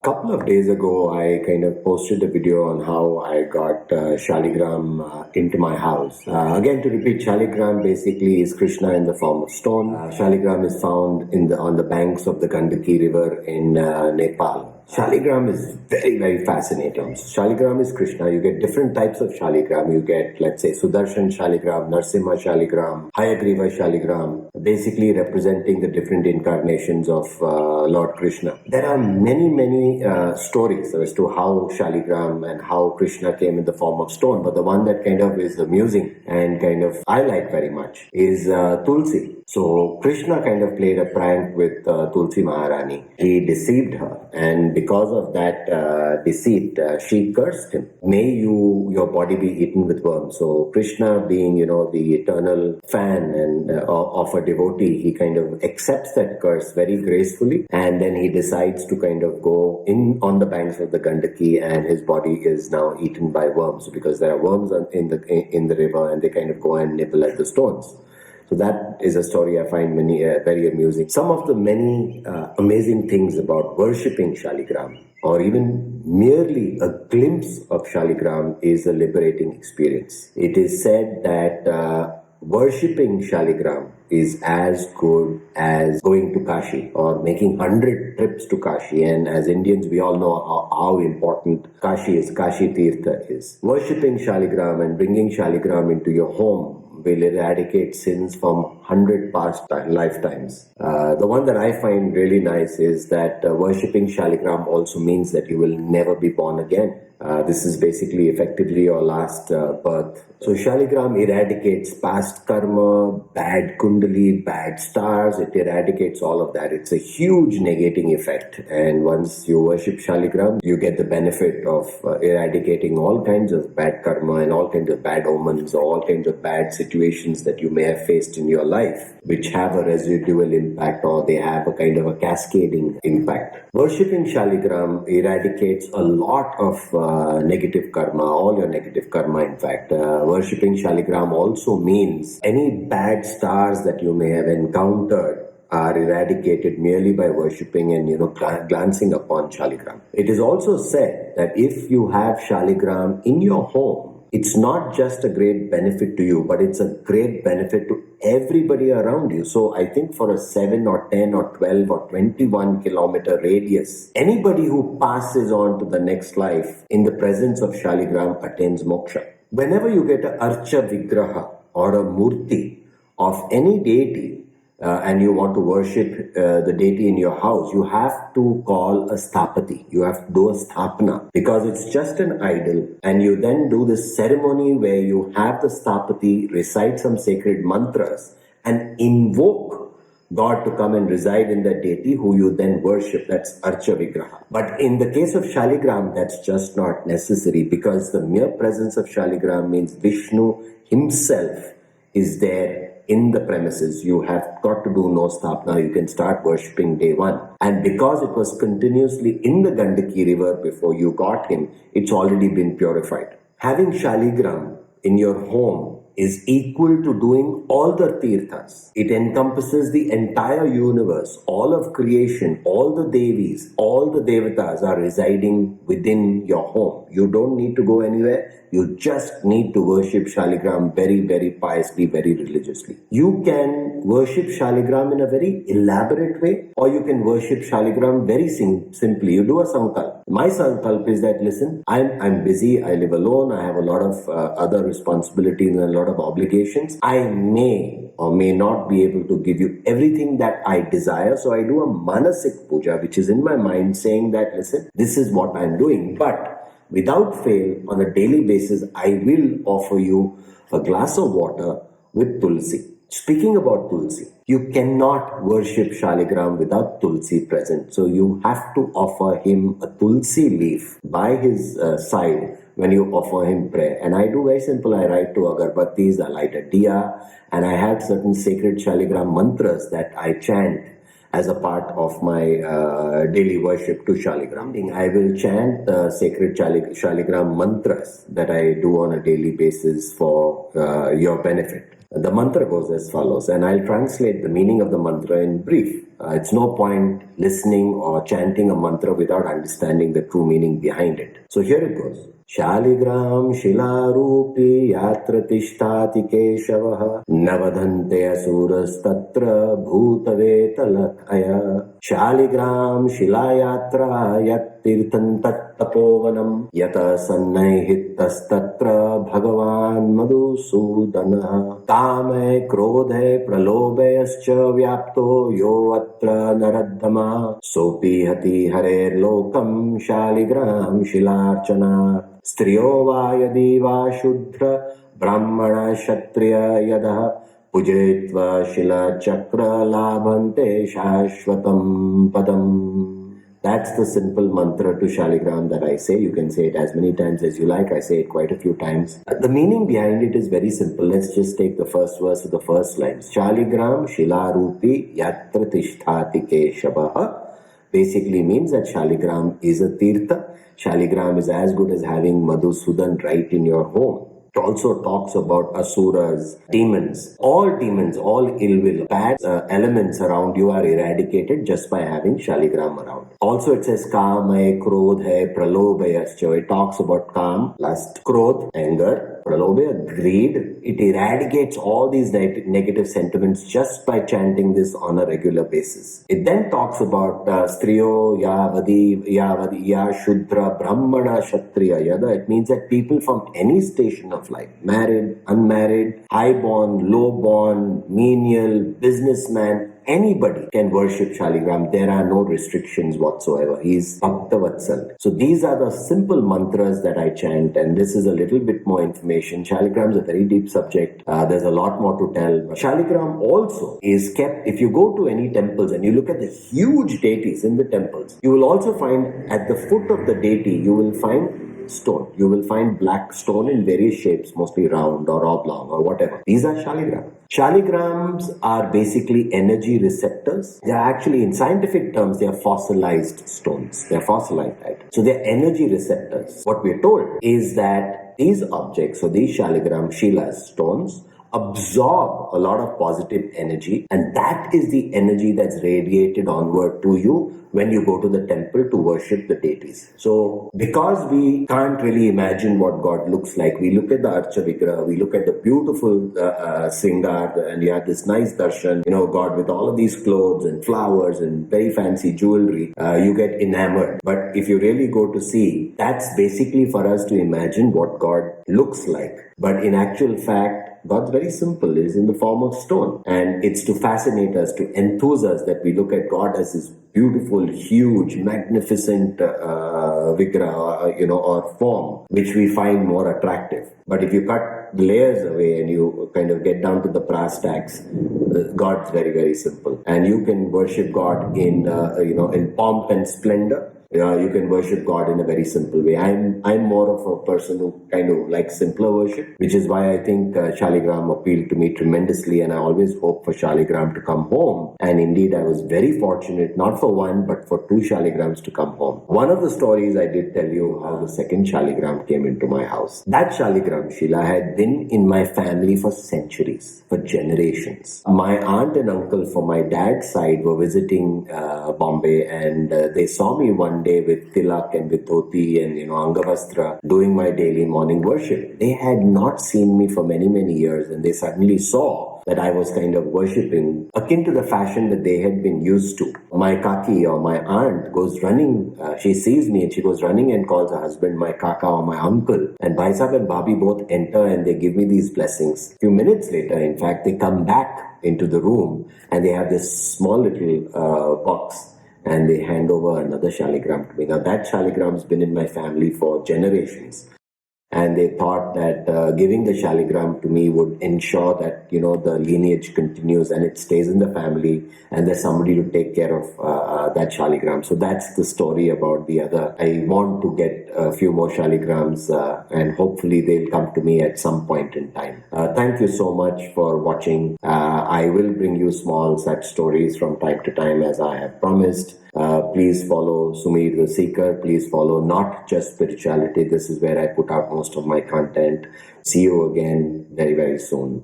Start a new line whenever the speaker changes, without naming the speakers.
Couple of days ago, I kind of posted a video on how I got Shaligram into my house. Again, to repeat, Shaligram basically is Krishna in the form of stone. Shaligram is found on the banks of the Gandaki River in Nepal. Shaligram is very, very fascinating. Shaligram is Krishna. You get different types of Shaligram. You get, let's say, Sudarshan Shaligram, Narsimha Shaligram, Hayagriva Shaligram, basically representing the different incarnations of Lord Krishna. There are many, many stories as to how Shaligram and how Krishna came in the form of stone, but the one that kind of is amusing and kind of I like very much is Tulsi. So Krishna kind of played a prank with Tulsi Maharani. He deceived her, and because of that deceit, she cursed him. May your body be eaten with worms. So Krishna, being the eternal fan and of a devotee, he kind of accepts that curse very gracefully, and then he decides to kind of go in on the banks of the Gandaki, and his body is now eaten by worms because there are worms in the river, and they kind of go and nibble at the stones. So that is a story I find very amusing. Some of the many amazing things about worshipping Shaligram, or even merely a glimpse of Shaligram, is a liberating experience. It is said that worshipping Shaligram is as good as going to Kashi or making 100 trips to Kashi. And as Indians, we all know how important Kashi Tirtha is. Worshipping Shaligram and bringing Shaligram into your home will eradicate sins from 100 past lifetimes. The one that I find really nice is that worshipping Shaligram also means that you will never be born again. This is basically effectively your last birth. So Shaligram eradicates past karma, bad kundali, bad stars. It eradicates all of that. It's a huge negating effect. And once you worship Shaligram, you get the benefit of eradicating all kinds of bad karma and all kinds of bad omens, or all kinds of bad situations that you may have faced in your life, which have a residual impact, or they have a kind of a cascading impact. Worshipping Shaligram eradicates a lot of negative karma, all your negative karma in fact. Worshipping Shaligram also means any bad stars that you may have encountered are eradicated merely by worshipping and glancing upon Shaligram. It is also said that if you have Shaligram in your home, it's not just a great benefit to you, but it's a great benefit to everybody around you. So I think for a 7 or 10 or 12 or 21 kilometer radius, anybody who passes on to the next life in the presence of Shaligram attains moksha. Whenever you get a Archa Vigraha or a Murti of any deity, and you want to worship the deity in your house, you have to call a Sthapati. You have to do a Sthapana, because it's just an idol, and you then do this ceremony where you have the Sthapati recite some sacred mantras and invoke God to come and reside in that deity who you then worship. That's Archa Vigraha. But in the case of Shaligram, that's just not necessary, because the mere presence of Shaligram means Vishnu himself is there in the premises. You have got to do no sthapana. You can start worshipping day one. And because it was continuously in the Gandaki river before you got him, it's already been purified. Having Shaligram in your home is equal to doing all the tirthas. It encompasses the entire universe, all of creation, all the devis, all the devatas are residing within your home. You don't need to go anywhere. You just need to worship Shaligram very, very piously, very religiously. You can worship Shaligram in a very elaborate way, or you can worship Shaligram very simply. You do a sankalp. My sankalp is that, listen, I'm busy, I live alone, I have a lot of other responsibilities and a lot of obligations. I may or may not be able to give you everything that I desire. So I do a manasik puja, which is in my mind saying that, listen, this is what I'm doing. But without fail, on a daily basis, I will offer you a glass of water with Tulsi. Speaking about Tulsi, you cannot worship Shaligram without Tulsi present. So you have to offer him a Tulsi leaf by his side when you offer him prayer. And I do very simple. I write to agarbattis, I light a diya, and I have certain sacred Shaligram mantras that I chant as a part of my daily worship to Shaligram. I will chant the sacred Shaligram mantras that I do on a daily basis for your benefit. The mantra goes as follows, and I'll translate the meaning of the mantra in brief. It's no point listening or chanting a mantra without understanding the true meaning behind it. So here it goes. Shaligram Shilarupi Yatra Tishtati Keshavah Navadhante Asuras Tatra Bhutaveta Lakhaya Shaligram Shilayatra Yat Tirthan Tat Tapovanam Yata Sannai Tatra Bhagavan Madhusudana Kame Krodhe Pralobhayascha Vyapto Yo Atra Naraddhama Sopi Hati Harer Lokam Shaligram Shilarchana Striyo va yadi va shudra brahmana kshatriya yada pujetva shila chakra labhante shashvatam padam. That's the simple mantra to Shaligram that I say. You can say it as many times as you like. I say it quite a few times. The meaning behind it is very simple. Let's just take the first verse of the first line. Shaligram Shilarupi Yatra Tishtati Keshavah basically means that Shaligram is a tirtha. Shaligram is as good as having Madhusudan right in your home. It also talks about asuras, demons, all ill will, bad elements around you are eradicated just by having Shaligram around. Also it says Kam hai, Krodh hai, Pralobhayascha. It talks about Kam, lust, Krodh, anger, Pralobhaya, greed. It eradicates all these negative sentiments just by chanting this on a regular basis. It then talks about Striyo, Ya Shudra, Brahmana, Kshatriya, Yada. It means that people from any station of life, married, unmarried, high-born, low-born, menial, businessman, anybody can worship Shaligram. There are no restrictions whatsoever. He is Bhakta Vatsal. So these are the simple mantras that I chant, and this is a little bit more information. Shaligram is a very deep subject. There's a lot more to tell. Shaligram also is kept, if you go to any temples and you look at the huge deities in the temples, you will also find at the foot of the deity, you will find stone. You will find black stone in various shapes, mostly round or oblong or whatever. These are Shaligrams. Shaligrams are basically energy receptors. They are actually, in scientific terms, they are fossilized stones. They are fossilized, right? So they are energy receptors. What we are told is that these objects, or these Shaligram, Shilas, stones, absorb a lot of positive energy, and that is the energy that's radiated onward to you when you go to the temple to worship the deities. So because we can't really imagine what God looks like, we look at the Archa Vigraha, we look at the beautiful Sringar, and you have this nice darshan, God with all of these clothes and flowers and very fancy jewelry, you get enamored. But if you really go to see, that's basically for us to imagine what God looks like. But in actual fact, God's very simple. It is in the form of stone. And it's to fascinate us, to enthuse us, that we look at God as this beautiful, huge, magnificent Vigraha, or form, which we find more attractive. But if you cut the layers away and you kind of get down to the brass tacks, God's very, very simple. And you can worship God in pomp and splendor. You can worship God in a very simple way. I'm more of a person who kind of likes simpler worship, which is why I think Shaligram appealed to me tremendously, and I always hope for Shaligram to come home. And indeed, I was very fortunate, not for one, but for 2 Shaligrams to come home. One of the stories I did tell you how the second Shaligram came into my house. That Shaligram, Sheila, had been in my family for centuries, for generations. My aunt and uncle from my dad's side were visiting Bombay, and they saw me one day with tilak and with dhoti and angavastra doing my daily morning worship. They had not seen me for many, many years, and they suddenly saw that I was kind of worshipping akin to the fashion that they had been used to. My kaki or my aunt goes running, she sees me and she goes running and calls her husband my kaka or my uncle, and Bhai Sahab and Bhabhi both enter and they give me these blessings. A few minutes later, in fact, they come back into the room and they have this small little box, and they hand over another Shaligram to me. Now that Shaligram has been in my family for generations. And they thought that giving the Shaligram to me would ensure that, the lineage continues and it stays in the family, and there's somebody to take care of that Shaligram. So that's the story about the other. I want to get a few more Shaligrams and hopefully they'll come to me at some point in time. Thank you so much for watching. I will bring you small such stories from time to time as I have promised. Please follow Sumir the Seeker. Please follow Not Just Spirituality. This is where I put out most of my content. See you again very, very soon.